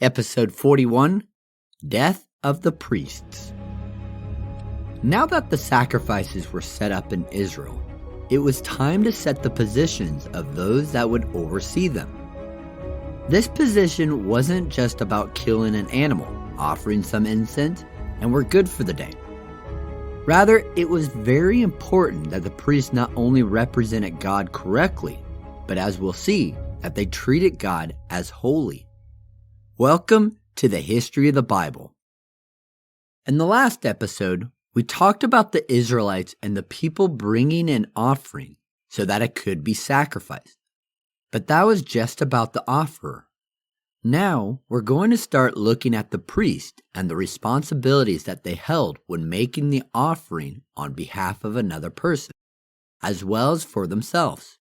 Episode 41, Death of the Priests. Now that the sacrifices were set up in Israel, it was time to set the positions of those that would oversee them. This position wasn't just about killing an animal, offering some incense, and we're good for the day. Rather, it was very important that the priests not only represented God correctly, but as we'll see, that they treated God as holy. Welcome to the history of the Bible. In the last episode, we talked about the Israelites and the people bringing an offering so that it could be sacrificed. But that was just about the offerer. Now, we're going to start looking at the priest and the responsibilities that they held when making the offering on behalf of another person, as well as for themselves.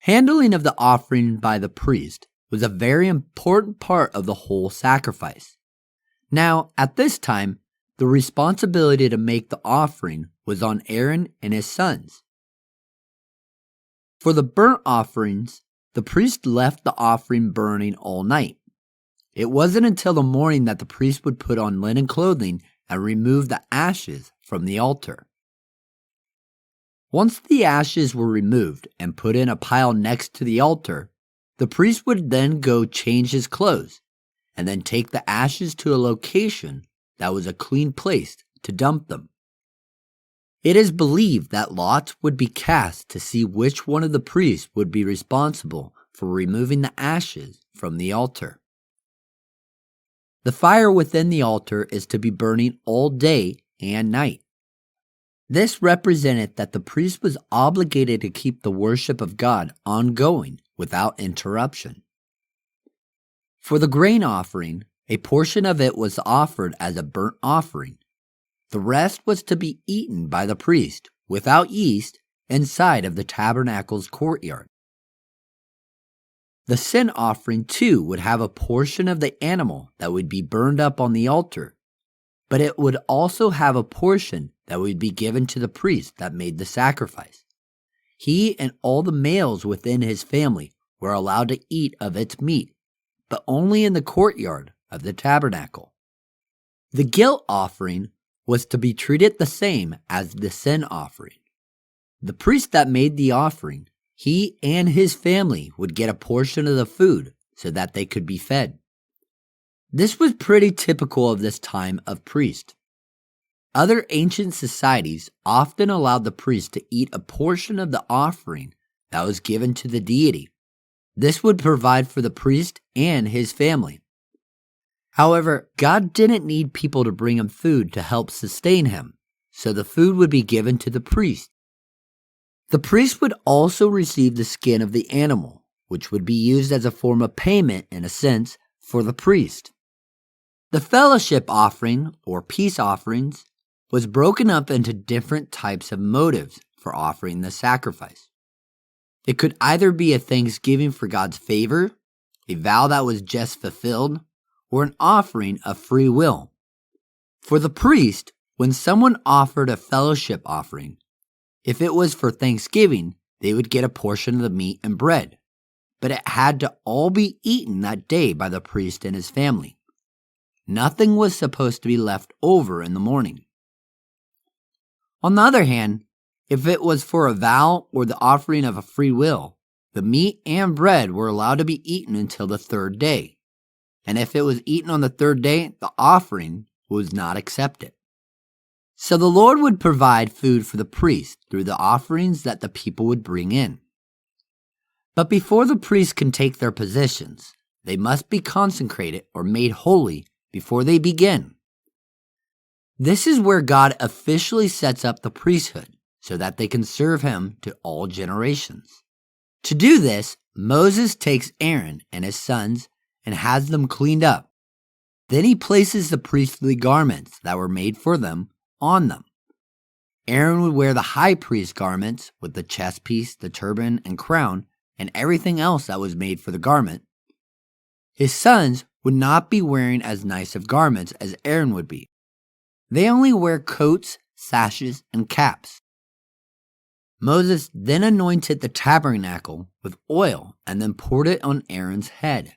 Handling of the offering by the priest was a very important part of the whole sacrifice. Now, at this time, the responsibility to make the offering was on Aaron and his sons. For the burnt offerings, the priest left the offering burning all night. It wasn't until the morning that the priest would put on linen clothing and remove the ashes from the altar. Once the ashes were removed and put in a pile next to the altar, the priest would then go change his clothes and then take the ashes to a location that was a clean place to dump them. It is believed that lots would be cast to see which one of the priests would be responsible for removing the ashes from the altar. The fire within the altar is to be burning all day and night. This represented that the priest was obligated to keep the worship of God ongoing without interruption. For the grain offering, a portion of it was offered as a burnt offering. The rest was to be eaten by the priest without yeast inside of the tabernacle's courtyard. The sin offering too would have a portion of the animal that would be burned up on the altar, but it would also have a portion that would be given to the priest that made the sacrifice. He and all the males within his family were allowed to eat of its meat, but only in the courtyard of the tabernacle. The guilt offering was to be treated the same as the sin offering. The priest that made the offering, he and his family would get a portion of the food so that they could be fed. This was pretty typical of this time of priest. Other ancient societies often allowed the priest to eat a portion of the offering that was given to the deity. This would provide for the priest and his family. However, God didn't need people to bring him food to help sustain him, so the food would be given to the priest. The priest would also receive the skin of the animal, which would be used as a form of payment, in a sense, for the priest. The fellowship offering, or peace offerings, was broken up into different types of motives for offering the sacrifice. It could either be a thanksgiving for God's favor, a vow that was just fulfilled, or an offering of free will. For the priest, when someone offered a fellowship offering, if it was for thanksgiving, they would get a portion of the meat and bread, but it had to all be eaten that day by the priest and his family. Nothing was supposed to be left over in the morning. On the other hand, if it was for a vow or the offering of a free will, the meat and bread were allowed to be eaten until the third day. And if it was eaten on the third day, the offering was not accepted. So the Lord would provide food for the priest through the offerings that the people would bring in. But before the priests can take their positions, they must be consecrated or made holy before they begin. This is where God officially sets up the priesthood so that they can serve him to all generations. To do this, Moses takes Aaron and his sons and has them cleaned up. Then he places the priestly garments that were made for them on them. Aaron would wear the high priest garments with the chest piece, the turban, and crown, and everything else that was made for the garment. His sons would not be wearing as nice of garments as Aaron would be. They only wear coats, sashes, and caps. Moses then anointed the tabernacle with oil and then poured it on Aaron's head.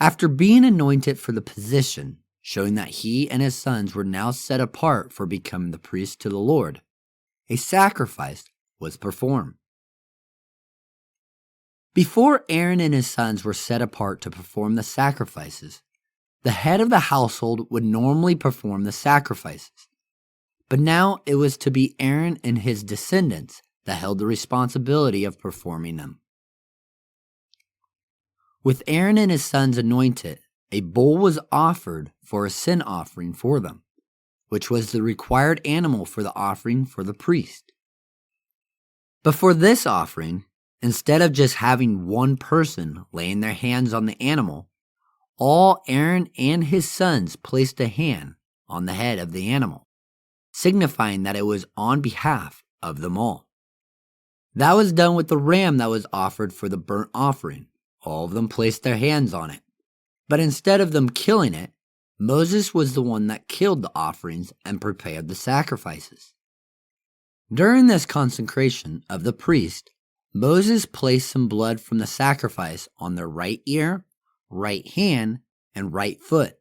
After being anointed for the position, showing that he and his sons were now set apart for becoming the priests to the Lord, a sacrifice was performed. Before Aaron and his sons were set apart to perform the sacrifices, the head of the household would normally perform the sacrifices. But now it was to be Aaron and his descendants that held the responsibility of performing them. With Aaron and his sons anointed, a bull was offered for a sin offering for them, which was the required animal for the offering for the priest. But for this offering, instead of just having one person laying their hands on the animal, all Aaron and his sons placed a hand on the head of the animal, signifying that it was on behalf of them all. That was done with the ram that was offered for the burnt offering. All of them placed their hands on it. But instead of them killing it, Moses was the one that killed the offerings and prepared the sacrifices. During this consecration of the priest, Moses placed some blood from the sacrifice on their right ear, right hand, and right foot.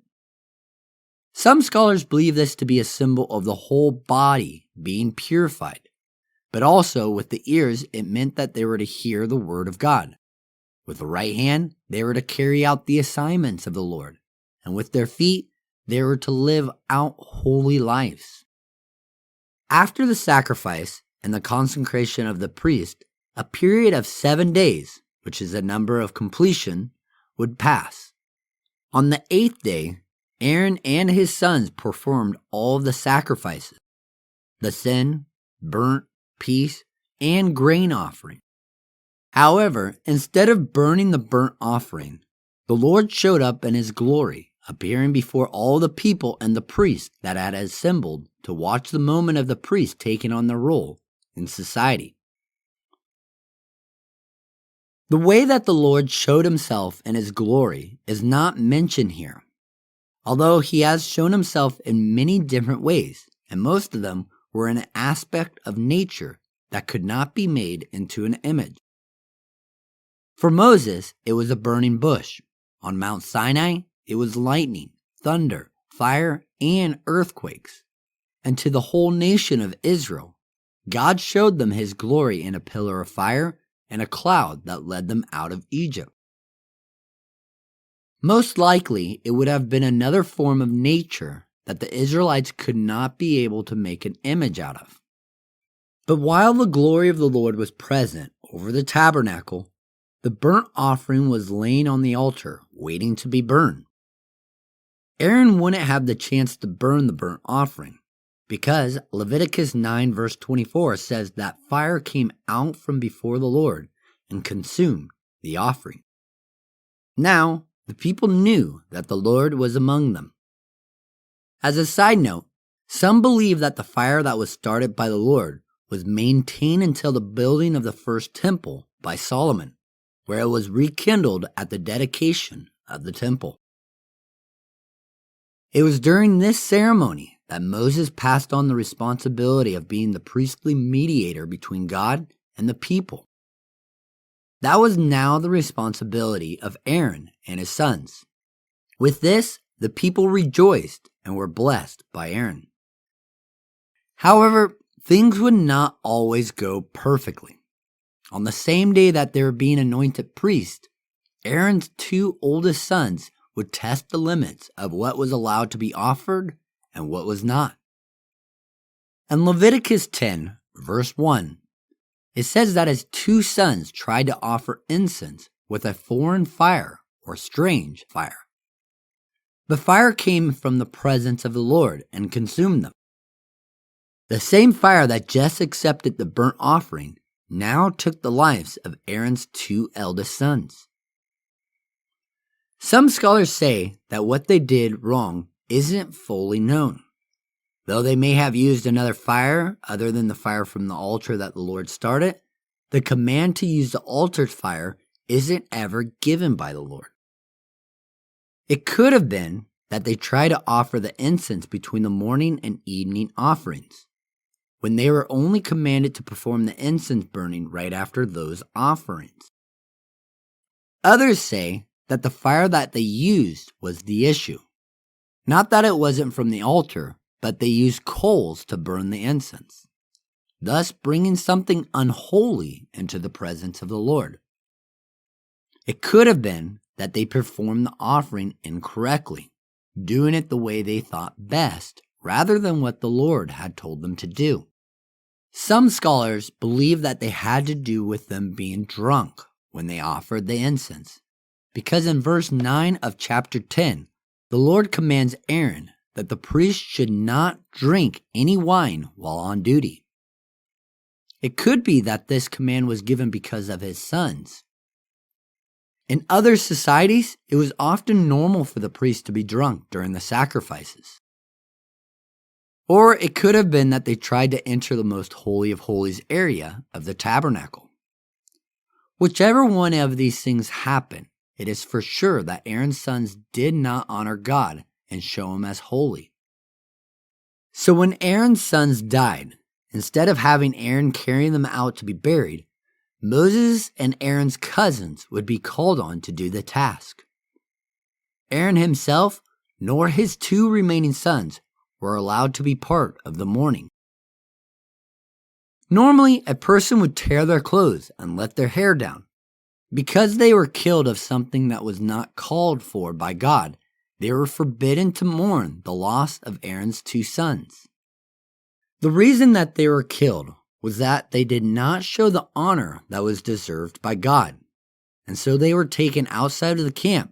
Some scholars believe this to be a symbol of the whole body being purified, but also with the ears it meant that they were to hear the word of God. With the right hand, they were to carry out the assignments of the Lord, and with their feet, they were to live out holy lives. After the sacrifice and the consecration of the priest, a period of 7 days, which is a number of completion, would pass. On the 8th day, Aaron and his sons performed all of the sacrifices, the sin, burnt, peace, and grain offering. However, instead of burning the burnt offering, the Lord showed up in his glory, appearing before all the people and the priests that had assembled to watch the moment of the priest taking on their role in society. The way that the Lord showed himself in his glory is not mentioned here, although he has shown himself in many different ways, and most of them were an aspect of nature that could not be made into an image. For Moses, it was a burning bush. On Mount Sinai, it was lightning, thunder, fire, and earthquakes. And to the whole nation of Israel, God showed them his glory in a pillar of fire and a cloud that led them out of Egypt. Most likely, it would have been another form of nature that the Israelites could not be able to make an image out of. But while the glory of the Lord was present over the tabernacle, the burnt offering was laying on the altar, waiting to be burned. Aaron wouldn't have the chance to burn the burnt offering, because Leviticus 9 verse 24 says that fire came out from before the Lord and consumed the offering. Now, the people knew that the Lord was among them. As a side note, some believe that the fire that was started by the Lord was maintained until the building of the first temple by Solomon, where it was rekindled at the dedication of the temple. It was during this ceremony that Moses passed on the responsibility of being the priestly mediator between God and the people. That was now the responsibility of Aaron and his sons. With this, the people rejoiced and were blessed by Aaron. However, things would not always go perfectly. On the same day that they were being anointed priest, Aaron's 2 oldest sons would test the limits of what was allowed to be offered and what was not. In Leviticus 10, verse 1, it says that his 2 sons tried to offer incense with a foreign fire or strange fire. The fire came from the presence of the Lord and consumed them. The same fire that just accepted the burnt offering now took the lives of Aaron's 2 eldest sons. Some scholars say that what they did wrong isn't fully known. Though they may have used another fire other than the fire from the altar that the Lord started, the command to use the altar's fire isn't ever given by the Lord. It could have been that they tried to offer the incense between the morning and evening offerings, when they were only commanded to perform the incense burning right after those offerings. Others say that the fire that they used was the issue. Not that it wasn't from the altar, but they used coals to burn the incense, thus bringing something unholy into the presence of the Lord. It could have been that they performed the offering incorrectly, doing it the way they thought best, rather than what the Lord had told them to do. Some scholars believe that they had to do with them being drunk when they offered the incense, because in verse 9 of chapter 10, the Lord commands Aaron that the priest should not drink any wine while on duty. It could be that this command was given because of his sons. In other societies, it was often normal for the priest to be drunk during the sacrifices. Or it could have been that they tried to enter the most holy of holies area of the tabernacle. Whichever one of these things happened, it is for sure that Aaron's sons did not honor God and show him as holy. So when Aaron's sons died, instead of having Aaron carrying them out to be buried, Moses and Aaron's cousins would be called on to do the task. Aaron himself, nor his 2 remaining sons, were allowed to be part of the mourning. Normally, a person would tear their clothes and let their hair down. Because they were killed of something that was not called for by God, they were forbidden to mourn the loss of Aaron's 2 sons. The reason that they were killed was that they did not show the honor that was deserved by God, and so they were taken outside of the camp,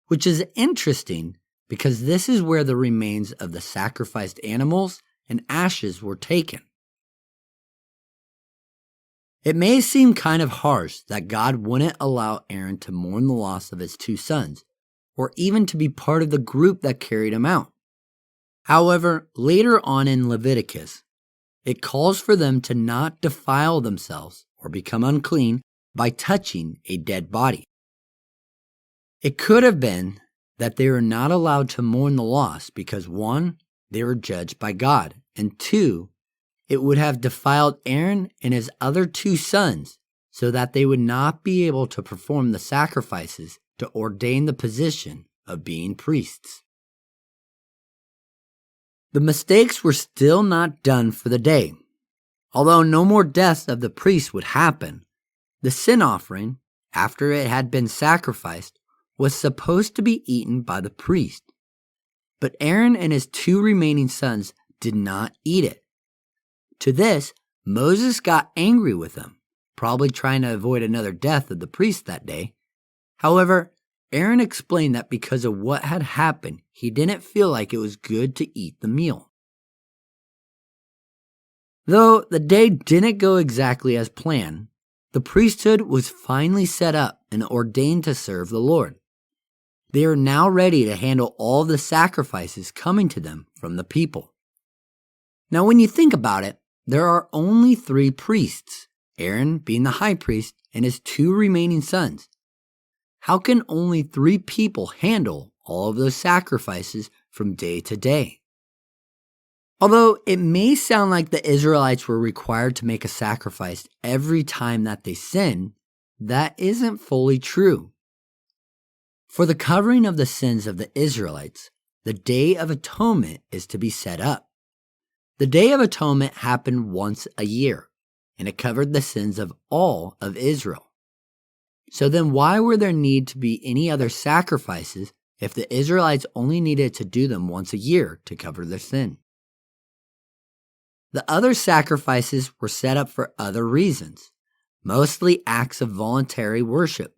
which is interesting because this is where the remains of the sacrificed animals and ashes were taken. It may seem kind of harsh that God wouldn't allow Aaron to mourn the loss of his 2 sons, or even to be part of the group that carried him out. However, later on in Leviticus, it calls for them to not defile themselves or become unclean by touching a dead body. It could have been that they were not allowed to mourn the loss because 1, they were judged by God, and 2, it would have defiled Aaron and his other 2 sons so that they would not be able to perform the sacrifices to ordain the position of being priests. The mistakes were still not done for the day. Although no more deaths of the priests would happen, the sin offering, after it had been sacrificed, was supposed to be eaten by the priest. But Aaron and his 2 remaining sons did not eat it. To this, Moses got angry with them, probably trying to avoid another death of the priest that day. However, Aaron explained that because of what had happened, he didn't feel like it was good to eat the meal. Though the day didn't go exactly as planned, the priesthood was finally set up and ordained to serve the Lord. They are now ready to handle all the sacrifices coming to them from the people. Now, when you think about it, there are only 3 priests, Aaron being the high priest and his 2 remaining sons. How can only 3 people handle all of those sacrifices from day to day? Although it may sound like the Israelites were required to make a sacrifice every time that they sin, that isn't fully true. For the covering of the sins of the Israelites, the Day of Atonement is to be set up. The Day of Atonement happened once a year, and it covered the sins of all of Israel. So then why would there need to be any other sacrifices if the Israelites only needed to do them once a year to cover their sin? The other sacrifices were set up for other reasons, mostly acts of voluntary worship.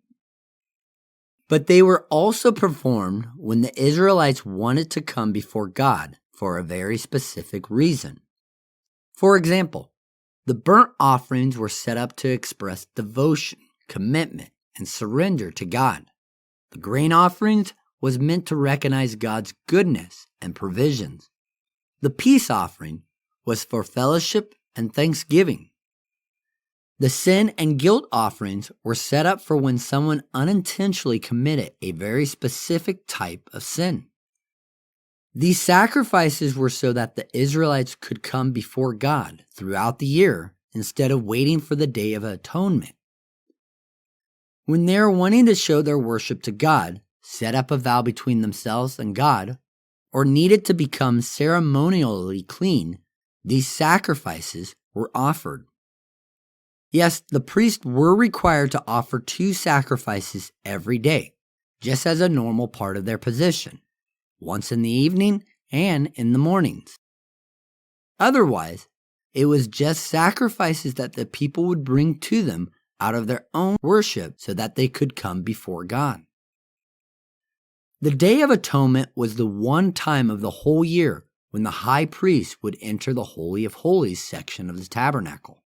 But they were also performed when the Israelites wanted to come before God for a very specific reason. For example, the burnt offerings were set up to express devotion, commitment, and surrender to God. The grain offerings was meant to recognize God's goodness and provisions. The peace offering was for fellowship and thanksgiving. The sin and guilt offerings were set up for when someone unintentionally committed a very specific type of sin. These sacrifices were so that the Israelites could come before God throughout the year instead of waiting for the Day of Atonement. When they are wanting to show their worship to God, set up a vow between themselves and God, or needed to become ceremonially clean, these sacrifices were offered. Yes, the priests were required to offer 2 sacrifices every day, just as a normal part of their position, once in the evening and in the mornings. Otherwise, it was just sacrifices that the people would bring to them out of their own worship so that they could come before God. The Day of Atonement was the one time of the whole year when the high priest would enter the Holy of Holies section of the tabernacle.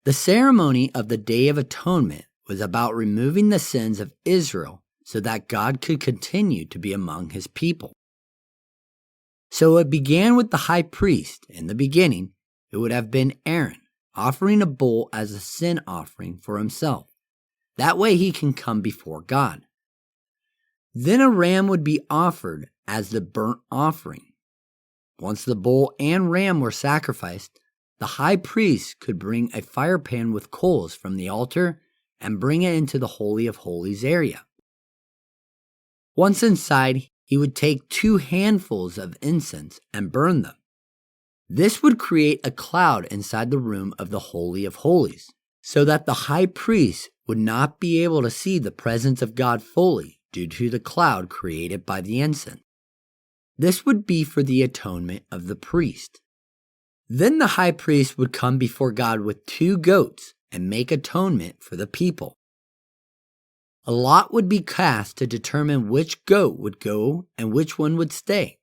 The ceremony of the Day of Atonement was about removing the sins of Israel so that God could continue to be among his people. So it began with the high priest. In the beginning, it would have been Aaron, offering a bull as a sin offering for himself. That way he can come before God. Then a ram would be offered as the burnt offering. Once the bull and ram were sacrificed, the high priest could bring a fire pan with coals from the altar and bring it into the Holy of Holies area. Once inside, he would take 2 handfuls of incense and burn them. This would create a cloud inside the room of the Holy of Holies, so that the high priest would not be able to see the presence of God fully due to the cloud created by the incense. This would be for the atonement of the priest. Then the high priest would come before God with 2 goats and make atonement for the people. A lot would be cast to determine which goat would go and which one would stay.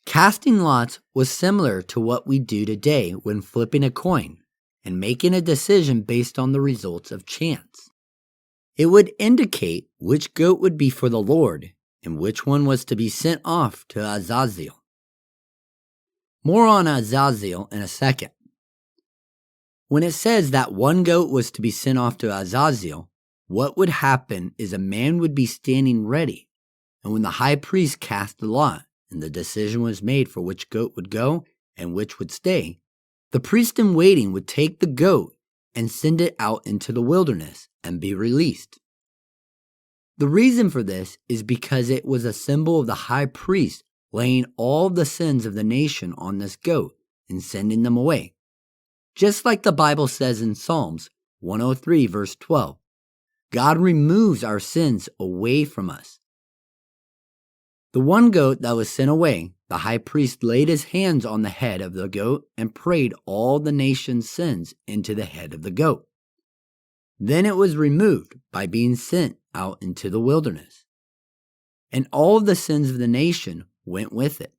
Casting lots was similar to what we do today when flipping a coin and making a decision based on the results of chance. It would indicate which goat would be for the Lord and which one was to be sent off to Azazel. More on Azazel in a second. When it says that one goat was to be sent off to Azazel, what would happen is a man would be standing ready, and when the high priest cast the lot and the decision was made for which goat would go and which would stay, the priest in waiting would take the goat and send it out into the wilderness and be released. The reason for this is because it was a symbol of the high priest laying all the sins of the nation on this goat and sending them away. Just like the Bible says in Psalms 103 verse 12, God removes our sins away from us. The one goat that was sent away, the high priest laid his hands on the head of the goat and prayed all the nation's sins into the head of the goat. Then it was removed by being sent out into the wilderness. And all of the sins of the nation went with it.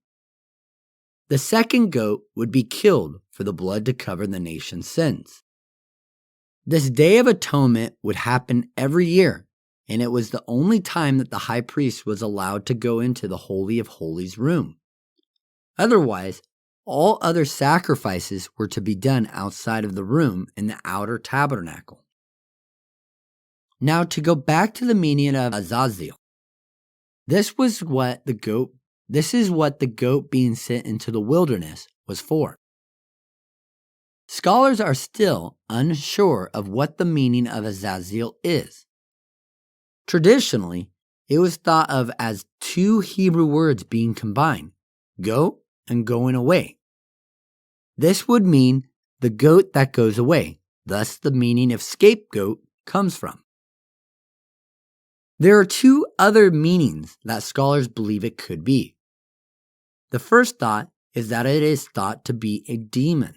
The second goat would be killed for the blood to cover the nation's sins. This Day of Atonement would happen every year, and it was the only time that the high priest was allowed to go into the Holy of Holies room. Otherwise, all other sacrifices were to be done outside of the room in the outer tabernacle. Now to go back to the meaning of Azazel. This is what the goat being sent into the wilderness was for. Scholars are still unsure of what the meaning of Azazel is. Traditionally, it was thought of as 2 Hebrew words being combined, go and going away. This would mean the goat that goes away, thus the meaning of scapegoat comes from. There are 2 other meanings that scholars believe it could be. The first thought is that it is thought to be a demon.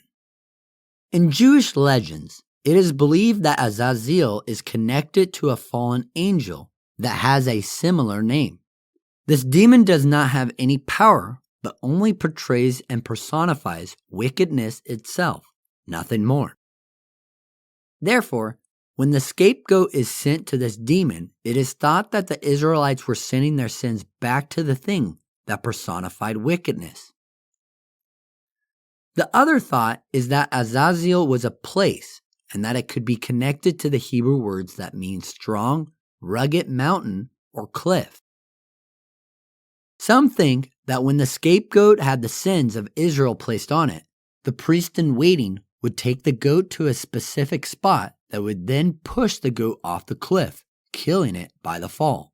In Jewish legends, it is believed that Azazel is connected to a fallen angel that has a similar name. This demon does not have any power, but only portrays and personifies wickedness itself, nothing more. Therefore, when the scapegoat is sent to this demon, it is thought that the Israelites were sending their sins back to the thing that personified wickedness. The other thought is that Azazel was a place and that it could be connected to the Hebrew words that mean strong, rugged mountain, or cliff. Some think that when the scapegoat had the sins of Israel placed on it, the priest in waiting would take the goat to a specific spot that would then push the goat off the cliff, killing it by the fall.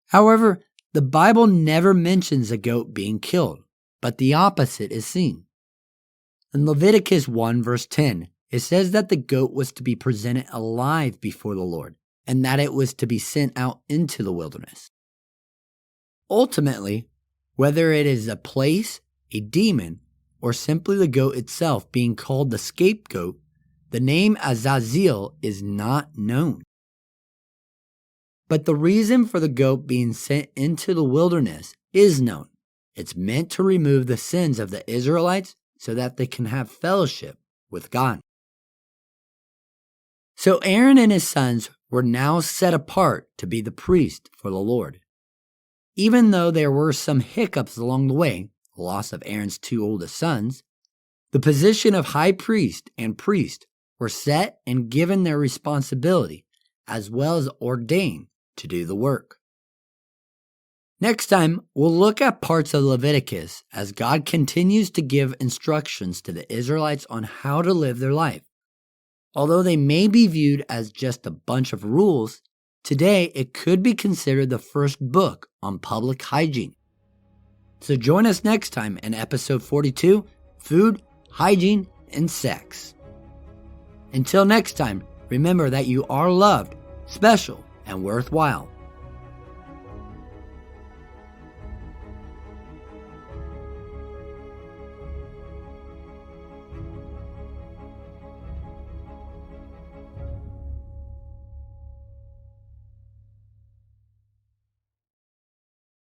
However, the Bible never mentions a goat being killed, but the opposite is seen. In Leviticus 1 verse 10, it says that the goat was to be presented alive before the Lord, and that it was to be sent out into the wilderness. Ultimately, whether it is a place, a demon, or simply the goat itself being called the scapegoat, the name Azazel is not known. But the reason for the goat being sent into the wilderness is known. It's meant to remove the sins of the Israelites so that they can have fellowship with God. So Aaron and his sons were now set apart to be the priest for the Lord. Even though there were some hiccups along the way, the loss of Aaron's two oldest sons, the position of high priest and priest were set and given their responsibility, as well as ordained to do the work. Next time, we'll look at parts of Leviticus as God continues to give instructions to the Israelites on how to live their life. Although they may be viewed as just a bunch of rules, today it could be considered the first book on public hygiene. So join us next time in episode 42, Food, Hygiene, and Sex. Until next time, remember that you are loved, special, and worthwhile.